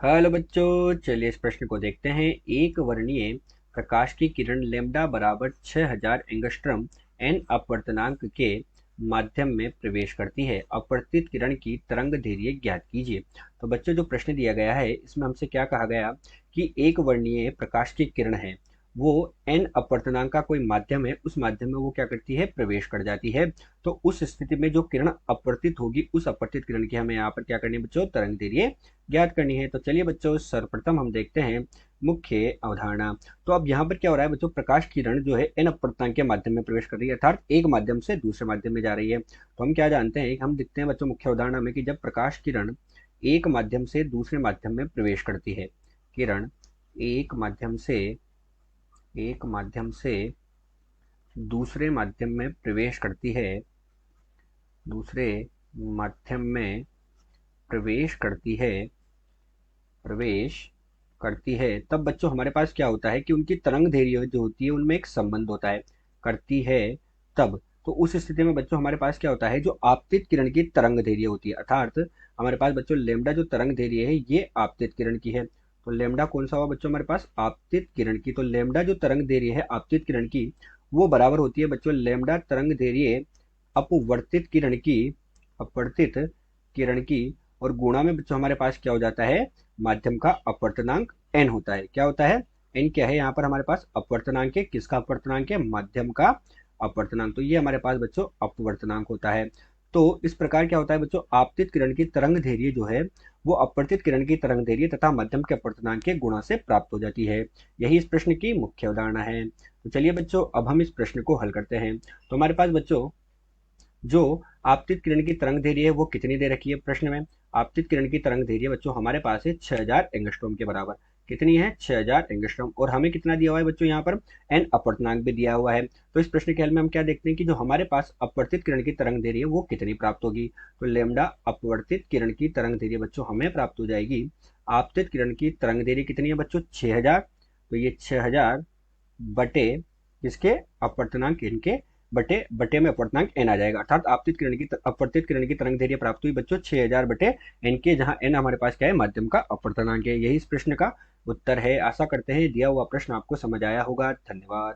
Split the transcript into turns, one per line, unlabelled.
Hello बच्चों, चलिए इस प्रश्न को देखते हैं। एक वर्णीय प्रकाश की किरण लेम्डा बराबर 6000 एंगस्ट्रम एन अपवर्तनांक के माध्यम में प्रवेश करती है। अपवर्तित किरण की तरंग दैर्घ्य ज्ञात कीजिए। तो बच्चों, जो प्रश्न दिया गया है इसमें हमसे क्या कहा गया कि एक वर्णीय प्रकाश की किरण है, वो एन अपवर्तनांक का कोई माध्यम है, उस माध्यम में वो क्या करती है, प्रवेश कर जाती है। तो उस स्थिति में जो किरण अपवर्तित होगी, उस अपवर्तित किरण की हमें यहाँ पर क्या करनी है बच्चों, तरंग दैर्घ्य ज्ञात करनी है। तो चलिए बच्चों, सर्वप्रथम हम देखते हैं मुख्य अवधारणा। तो अब यहाँ पर क्या हो रहा है बच्चों, प्रकाश किरण जो है एन अपवर्तनांक के माध्यम में प्रवेश कर रही है, अर्थात एक माध्यम से दूसरे माध्यम में जा रही है। तो हम क्या जानते हैं, हम देखते हैं बच्चों मुख्य अवधारणा में कि जब प्रकाश किरण एक माध्यम से दूसरे माध्यम में प्रवेश करती है, किरण एक माध्यम से दूसरे माध्यम में प्रवेश करती है, दूसरे माध्यम में प्रवेश करती है प्रवेश करती है, तब बच्चों हमारे पास क्या होता है कि उनकी तरंग दैर्घ्य जो होती है उनमें एक संबंध होता है। करती है तब, तो उस स्थिति में बच्चों हमारे पास क्या होता है, जो आपतित किरण की तरंग दैर्घ्य होती है, अर्थात हमारे पास बच्चों लेमडा जो तरंग दैर्घ्य है ये आपतित किरण की है। तो लेमडा कौन सा हुआ बच्चों, हमारे पास आपतित किरण की। तो लेमडा जो तरंग दैर्घ्य है आपतित किरण की, वो बराबर होती है बच्चों लेमडा तरंग दैर्घ्य अपवर्तित किरण की, अपवर्तित किरण की, और गुणा में बच्चों हमारे पास क्या हो जाता है, माध्यम का अपवर्तनांक एन होता है। क्या होता है, एन क्या है यहाँ पर हमारे पास, अपवर्तनांक है। किसका अपवर्तनांक है, माध्यम का अपवर्तनांक। तो ये हमारे पास बच्चों अपवर्तनांक होता है। तो इस प्रकार क्या होता है बच्चों, आपतित किरण की तरंग दैर्घ्य जो है वो अपवर्तित किरण की तरंग दैर्घ्य तथा माध्यम के अपवर्तनांक के गुणा से प्राप्त हो जाती है। यही इस प्रश्न की मुख्य अवधारणा है। तो चलिए बच्चों, अब हम इस प्रश्न को हल करते हैं। तो हमारे पास बच्चों जो आपतित किरण की तरंग दैर्घ्य है वो कितनी दे रखी है प्रश्न में। आपतित किरण की तरंग दैर्घ्य बच्चों हमारे पास है 6000 एंगस्ट्रॉम के बराबर। कितनी है, 6000 एंगस्ट्रॉम। और हमें कितना दिया हुआ है बच्चों, यहाँ पर एन अपवर्तनांक भी दिया हुआ है। तो इस प्रश्न के हल में हम क्या देखते हैं कि जो हमारे पास अपवर्तित किरण की तरंग दैर्घ्य है वो कितनी प्राप्त होगी। तो लेमडा अपवर्तित किरण की तरंग दैर्घ्य बच्चों हमें प्राप्त हो जाएगी। आपतित किरण की तरंग दैर्घ्य कितनी है बच्चों, 6000। तो ये 6000 बटे किसके, अपवर्तनांक इनके, बटे बटे में अपवर्तनांक एन आ जाएगा, अर्थात अपवर्तित किरण की तरंग दैर्घ्य प्राप्त हुई बच्चों 6000 बटे एन के, जहां एन हमारे पास क्या है, माध्यम का अपवर्तनांक है। यही इस प्रश्न का उत्तर है। आशा करते हैं दिया हुआ प्रश्न आपको समझ आया होगा। धन्यवाद।